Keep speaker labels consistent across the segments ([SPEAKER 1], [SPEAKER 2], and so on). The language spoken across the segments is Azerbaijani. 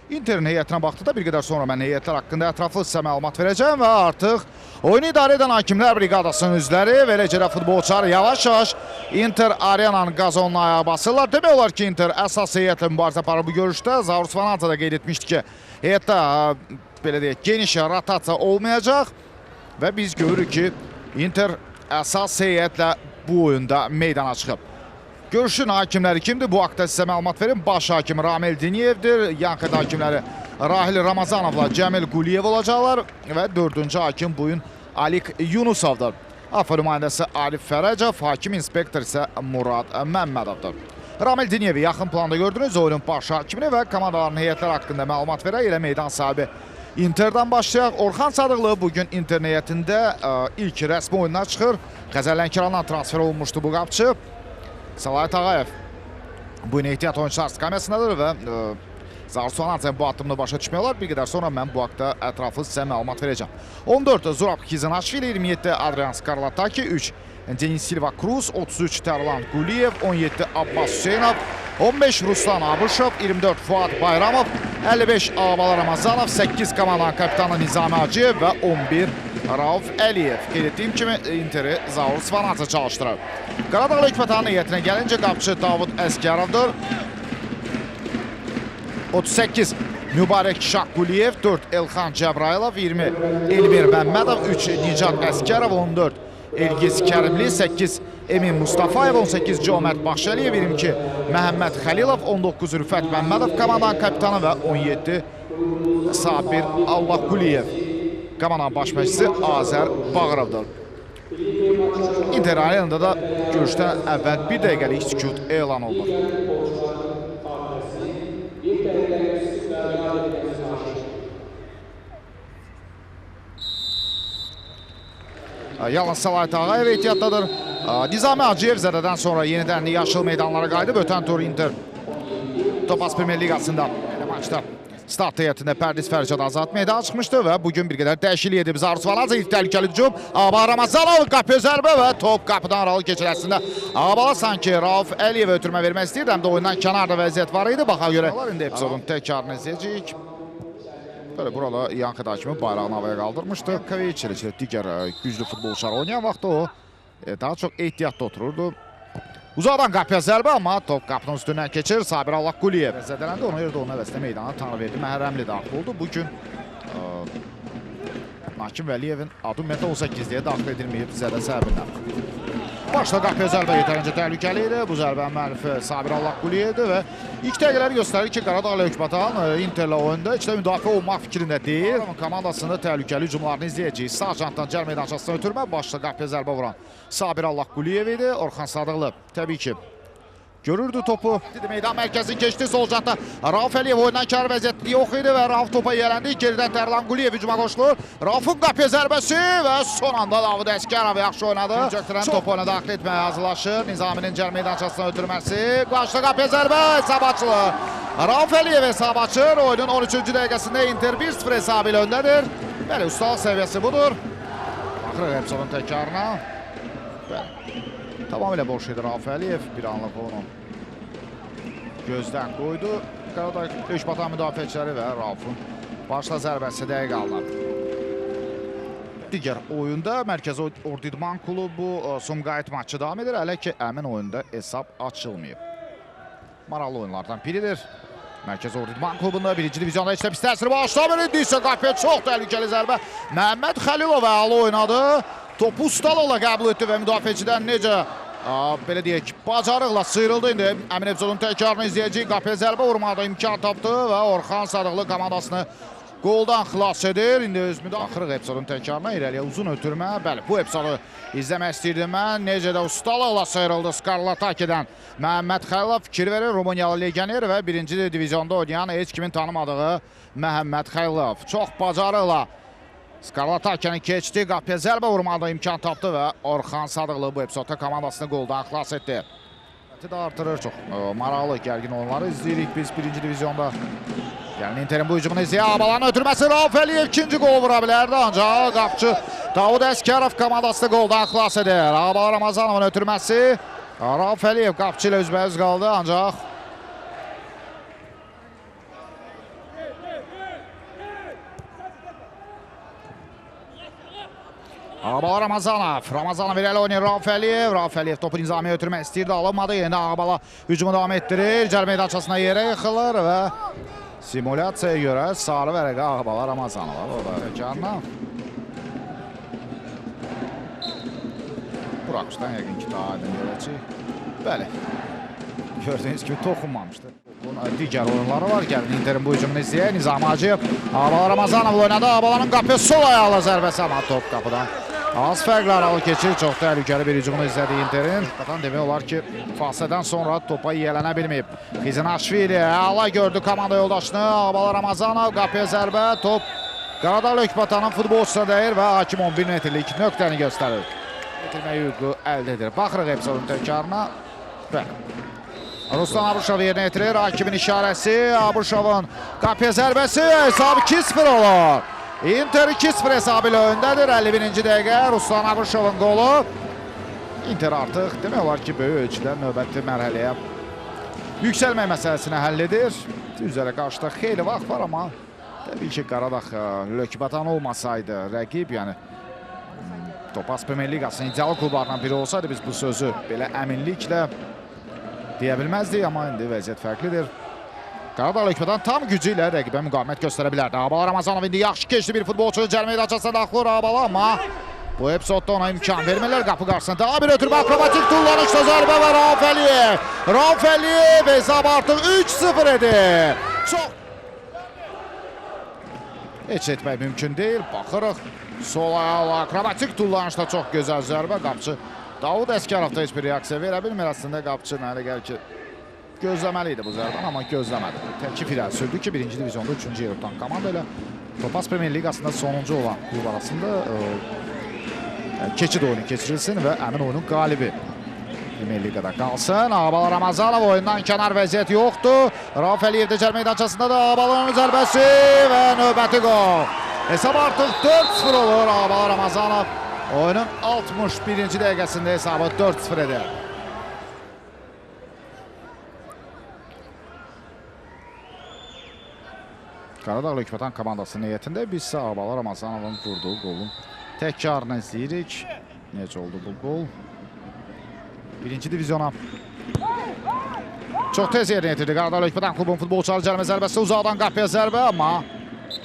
[SPEAKER 1] Inter'in heyətinə baxdıqda bir qədər sonra mən heyətlər haqqında ətraflı sizə məlumat verəcəm və artıq oyunu idarə edən Hakimlər Briqadasının üzvləri və eləcə də futbolçular yavaş-yavaş Inter Arenanın qazonuna ayağa basırlar. Demək olar ki, Inter əsas heyətlə mübarizə aparır bu görüşdə. Zaur Svanadze da qeyd etmişdi ki, heyətdə belə deyək, geniş rotasiya olmayacaq və biz görürük ki, Inter əsas heyətlə bu oyunda meydana çıxıb. Görüşün hakimləri kimdir? Bu haqda sizə məlumat verim. Baş hakim Ramil Diniyevdir. Yan xətt hakimləri Rahil Ramazanovla Cəmil Quliyev olacaqlar və 4-cü hakim bu gün Alik Yunusovdur. AFA nümayəndəsi Arif Fərəcov, hakim inspektor isə Murad Məmmədovdur. Ramil Diniyevi yaxın planda gördünüz. Oyunun baş hakimini və komandaların heyətlər haqqında məlumat verək. Elə meydan sahibi Inter'dən başlayaq. Orxan Sadıqlı bugün Inter heyətində ilk rəsmi oyununa çıxır. Xəzər Lənkərandan transfer olunmuşdu bu qapçı. Salayət Ağayev bu gün ehtiyat oyuncular skamesindadır və Zaur Svanadze bu addımını başa düşmüyorlar. Bir qədər sonra mən bu haqda ətraflı sizə məlumat verəcəm. 14 Zurab Kizanaşvili, 27 Adrian Skarlataki, 3 Denis Silva Cruz, 33 Tərlan Quliyev, 17 Abbas Hüseynov, 15 Ruslan Abışov, 24 Fuad Bayramov, 55 Ağabala Ramazanov, 8 komandanın kapitanı Nizami Hacıyev və 11 Rauf Əliyev. Qeyd etdiyim kimi Inter'i Zaur Svanadze çalışdırır. Qaradağlı Hikmətanın heyətinə gəlincə qapçı Davud Əskərovdur. 38 Mübarək Şahquliyev, 4 Elxan Cəbrayılov, 20 Elmir Məmmədov, 3 Nicat Əskərov, 14 Elgiz Kərimli, 8 Emin Mustafayev, 18 Cömert Baxşəliyev, 22 Məhəmməd Xəlilov, 19 Rüfət Məmmədov komandanın kapitanı və 17 Sabir Allahquliyev. Komandanın baş məşqçisi Azər Bağırovdur. Inter Arenada da görüşdən əvvəl bir dəqiqəlik sükut elan olunur. Yalnız Salayət Ağayev ehtiyatdadır. Nizami Hacıyev zədədən sonra yenidən yaşıl meydanlara qayıdıb. Ötən tur Inter Topaz Premier Ligasında maçda start heyətində Pərdiz Fərcad Azad meydana çıxmışdı və bugün bir qədər dəyişiklik edib. Zaur Svanadze ilk təhlükəli hücum. Ağabala Ramazanov qapıya zərbə və top qapıdan aralı keçirəsində. Ağabala sanki Rauf Əliyevə ötürmə vermək istəyirdi. Həm də oyundan kənarda vəziyyət var idi. Baxa görə indi epizodun təkrarını izləyəcəyik. Böyle burada yan xətt hakimi bayrağını havaya qaldırmışdı. Kaviç ilə digər güclü futbolçular oynayan vaxtda o daha çox ehtiyatda otururdu. Uzaqdan qapıya zərbə, amma top qapının üstündən keçir. Sabir Allahquliyev zədələndi. Ona görə də onun əvəzində meydana tanrı verdi. Məhərrəmli daxil oldu. Bugün Nakim Vəliyevin adı 1.18-dəyə daxil edilməyib zədə səbəbindən. Başda qapıya zərbə yetərincə təhlükəli idi. Bu zərbənin müəllifi Sabir Allahquliyevdir və ilk dəqiqələri göstərir ki, Qaradağlı Hikmətan Interlə oyunda heç də müdafiə olmaq fikrində deyil. Komandasında təhlükəli hücumlarını izləyəcəyik. Sağ cantdan cəl meydançasına ötürmə. Başda qapıya zərbə vuran Sabir Allahquliyev idi. Orxan Sadıqlı təbii ki görürdü topu. Meydan mərkəzini keçdi sol cantda. Rauf Əliyev oyundan kar vəziyyətli yox idi və Rauf topa yələndi. Geridən Tərlan Quliyev hücuma qoşulur. Raufun qapıya zərbəsi və son anda Davud Əskərov yaxşı oynadı. Topu oyuna daxil etməyə hazırlaşır. Nizaminin cəl meydançasına ötürməsi. Qarşıda qapıya zərbə hesab açılır. Rauf Əliyev hesab açır. Oyunun 13-cü dəqiqəsində Inter 1-0 hesabı ilə öndədir. Bəli, ustalıq səviyyəsi budur. Baxırıq epizodun təkrarına. Tamamilə boş idi Rauf Əliyev. Bir anlıq onu gözdən qoydu. Qaradağ Hikmətan müdafiəçiləri və Raufun başla zərbəsi dəqiq alınır. Digər oyunda Mərkəzi Ordu İdman Klubu Sumqayıt maçı davam edir. Hələ ki, əmin oyunda hesab açılmayıb. Maraqlı oyunlardan biridir. Mərkəzi Ordu İdman Klubunda 1-ci diviziyonda heç də pis təsiri başlamır. İndisə qapıya çox təhlükəli zərbə. Məhəmməd Xəlilov əla oynadı. Topu ustalıqla qəbul etdi və müdafiəçidən necə belə deyək, bacarıqla sıyrıldı. İndi əmin epizodun təkrarını izləyəcəyik. Qapıya zərbə vurmaqda imkan tapdı və Orxan Sadıqlı komandasını qoldan xilas edir. İndi öz müdaxırıq epizodun təkrarına irəliyə uzun ötürmə. Bəli, bu epizodu izləmək istəyirdim mən. Necə də ustalıqla sıyrıldı Skarlatakidən. Məhəmməd Xəlilov fikir verir. Rumıniyalı legioner və 1-ci diviziyonda oynayan heç kimin tanımadığı Məhəmməd Xəlilov. Çox bacarıqla Skarlataki'nin keçdi, qapıya zərbə vurmaqda imkan tapdı və Orxan Sadıqlı bu epizodda komandasını qoldan xilas etdi. Da artırır, çox maraqlı, gərgin oyunları izləyirik biz 1-ci diviziyonda. Yəni Inter'in bu hücumunu izləyək, Ağabalanın ötürməsi Rauf Əliyev ikinci qol vura bilərdi, ancaq qapçı Davud Əskərov komandasını qoldan xilas edir. Ağabala Ramazanovun ötürməsi, Rauf Əliyev qapçı ilə üzbəüz qaldı, ancaq Ağabala Ramazanov irəli oynayır Rauf Əliyev topu Nizamiyə ötürmək istəyirdi, alınmadı. Yenə Ağabala hücumu davam etdirir. Cərimə meydançasına yerə yıxılır və simulyasiyaya görə sarı vərəqə Ağabala Ramazanova. Orada təkarla. Buraxışdan yəqin ki, daha aydın görəcək. Bəli, gördüyünüz kimi toxunmamışdı. Digər oyunları var. Gəlin Interin bu hücumunu izləyək. Nizami Hacıyev, Ağabala Ramazanov oynadı. Ağabalanın qapıya sol ayaqla zərbəsi ama top qapıdan. Az fərqli aralı keçir. Çox təhlükəli bir hücumunu izlədi Interin. Demək olar ki, fasilədən sonra topa yiyələnə bilməyib. Xizinaşvili əla gördü komanda yoldaşını. Ağabala Ramazanov qapıya zərbə. Top Qaradağ Lökbatanın futbolçusuna dəyir və hakim 11 metrlik nöqtəni göstərir. Getirmək hüququ əldə edir. Baxırıq epizodun təkrarına. Bəli. Ruslan Abuşov yerinə yetirir. Hakimin işarəsi. Abuşovun qapıya zərbəsi. Hesabı 2-0 olur. Inter 2-0 hesabı ilə öndədir. 51-ci dəqiqə Ruslan Abuşovun qolu. Inter artıq demək olar ki, böyük ölçüdə növbəti mərhələyə yüksəlmək məsələsini həll edir. Üzərə qarşıda xeyli vaxt var, amma təbii ki, Qaradağ Lökbatan olmasaydı rəqib, yəni Topaz Premyer Liqasının ideal klublarından biri olsaydı biz bu sözü belə əminliklə deyə bilməzdik, amma indi vəziyyət fərqlidir. Qaradağ Lökbatan tam gücü ilə rəqibə müqavimət göstərə bilərdi. Ağabala Ramazanov indi yaxşı keçdi bir futbolçu cərimə meydançasına daxil olur Ağabala, amma bu epizodda ona imkan vermirlər. Qapı qarşısında daha bir ötürmə akrobatik kullanışda zərbə var Rauf Əliyev. Rauf Əliyev hesab artıq 3-0 edir. Çox heç etmək mümkün deyil. Baxırıq. Sol ayaqla akrobatik kullanışda çox gözəl zərbə. Qapçı Davud Əsgərov da heç bir reaksiya verə bilmir. Əslində qapçı nə gəlir ki, gözləməli idi bu zərbədən, amma gözləmədi. Təklif irəli sürdü ki, 1-ci divizionda 3-cü yer tutan komanda ilə Topaz Premyer Liqasında sonuncu olan klub arasında keçid oyunu keçirilsin və əmin oyunun qalibi Premyer Liqada qalsın. Ağabala Ramazanov oyundan kənar vəziyyət yoxdur. Rauf Əliyev də cərimə meydançasında da Ağabalanın zərbəsi və növbəti qol. Hesab artıq 4-0 olur. Ağabala Ramazanov oyunun 61-ci dəqiqəsində hesabı 4-0 edir. Qaradağ Lökbatan komandasının heyətində biz isə Ağabala Ramazanovun vurduğu qolun təkrarını izləyirik. Necə oldu bu qol? Birinci divizyona çox tez yerinə yetirdi Qaradağ Lökbatan klubun futbolçuları cərimə zərbəsi uzaqdan qapıya zərbə, amma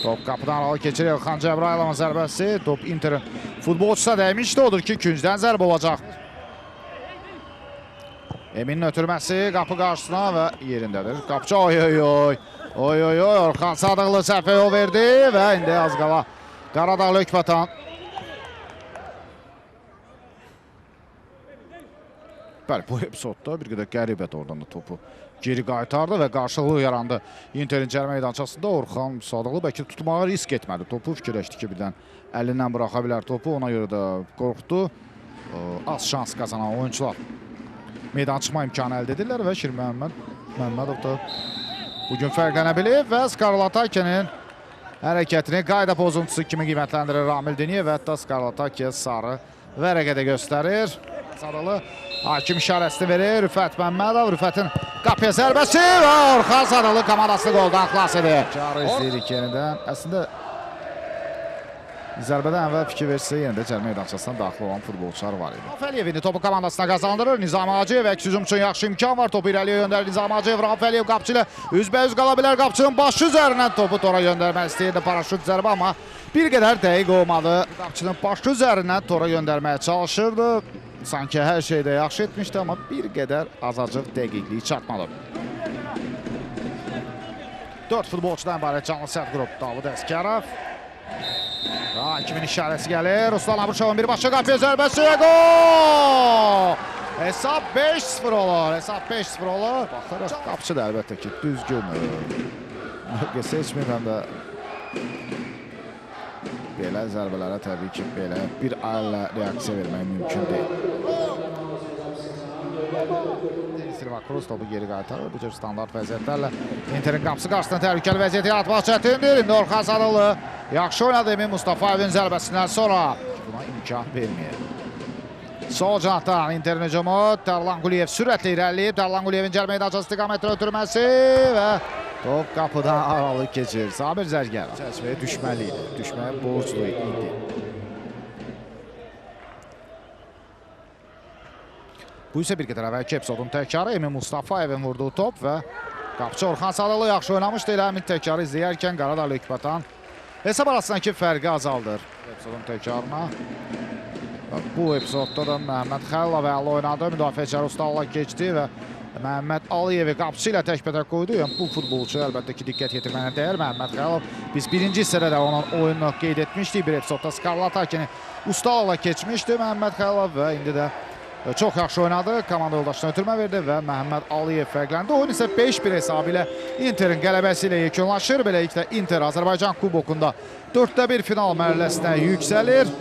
[SPEAKER 1] top qapıdan aralı keçirir. Xan Cəbrayılovun zərbəsi. Top Interin futbolçusuna dəymişdi. Odur ki, küncdən zərbə olacaq. Emin'in ötürməsi qapı qarşısına və yerindədir. Qapıcı oy. Orxan Sadıqlı səhvə yol verdi və indi az qala Qaradağ Lökbatan bəli, bu epizodda bir qədər qəribət oradan da topu geri qaytardı və qarşılığı yarandı. Interin cərimə meydançasında Orxan Sadıqlı bəlkə tutmağa risk etmədi. Topu fikirləşdi ki, birdən əlindən buraxa bilər topu, ona görə də qorxdu. Az şans qazanan oyuncular meydan çıxma imkanı əldə edirlər və Şirin Məmmədov da bugün fərqlənə bilib və Skarlatake'nin hərəkətini qayda pozuntusu kimi qiymətləndirir Ramil Diniyev və hətta Skarlatake sarı vərəqədə göstərir. Sadıqlı hakim işarəsini verir Rüfət Məmmədov. Rüfətin qapıya zərbəsi və Orxan Sadıqlı komandasını qoldan xilas edir. Çağrı izləyirik yenidən. Əslində zərbədən əvvəl fikir versə yenə də cərimə meydançasına daxil olan futbolçular var idi. Rauf Əliyev indi topu komandasına qazandırır. Nizami Hacıyev əks hücum üçün yaxşı imkan var. Topu irəliyə göndərir Nizami Hacıyev. Rauf Əliyev qapçı ilə üzbəüz qala bilər. Qapçının başı üzərindən topu tora göndərmək istəyirdi. Paraşüt zərbə, amma bir qədər dəqiq olmadı. Qapçının başı üzərindən tora göndərməyə çalışırdı. Sanki hər şeydə yaxşı etmişdi, amma bir qədər azacıq dəqiqliyi çatmadı. 4 futbolçudan ibarət canlı sərt qrup. Davud Əsgərov. Hakimin işarəsi gəlir. Ruslan Abuşovun birbaşa qapıya zərbəsi və gol! Hesab 5-0 olur. Baxırıq, qapçı da əlbəttə ki, düzgün mövqe seçmir, həm də belə zərbələrə təbii ki, belə bir əllə reaksiya vermək mümkün deyil. Silva Cruz topu geri qaytarır. Bu cür standart vəziyyətlərlə Interin qapısı qarşısında təhlükəli vəziyyəti yaratmaq çətindir. İndi Orxan Sadıqlı yaxşı oynadı Emin Mustafayevin zərbəsindən sonra buna imkan verməyir. Sol canatdan Interin hücumu. Tərlan Quliyev sürətlə irəliyib. Tərlan Quliyevin cərimə meydançası istiqamətlə ötürməsi və top qapıdan aralı keçir. Sabir Zərgər çərçivəyə düşməli idi. Düşməyə borclu idi. Bu isə bir qədər əvvəlki epizodun təkrarı. Emin Mustafayevin vurduğu top və qapıcı Orxan Sadıqlı yaxşı oynamışdı. Elə həmin təkrarı izləyərkən Qaradağlı Ekbatan hesab arasındakı fərqi azaldır. Epizodun təkrarına. Bu epizodda da Məhəmməd Xəlilov əla oynadı. Müdafiəçilər ustalıqla keçdi və Məhəmməd Aliyevi qapıcı ilə təkbətək qoydu. Yəni bu futbolçu əlbəttə ki, diqqət yetirmənə dəyər. Məhəmməd Xəlilov, biz birinci hissədə də onun oyununu qeyd etmişdik. Bir epizodda Skarlatakini ustalıqla keçmişdi Məhəmməd Xəlilov və indi də çox yaxşı oynadı. Komanda yoldaşına ötürmə verdi və Məhəmməd Aliyev fərqləndi. Oyun isə 5-1 hesabı ilə Interin qələbəsi ilə yekunlaşır. Beləliklə Inter Azərbaycan Kubokunda 4-1 final mərhələsinə yüksəlir.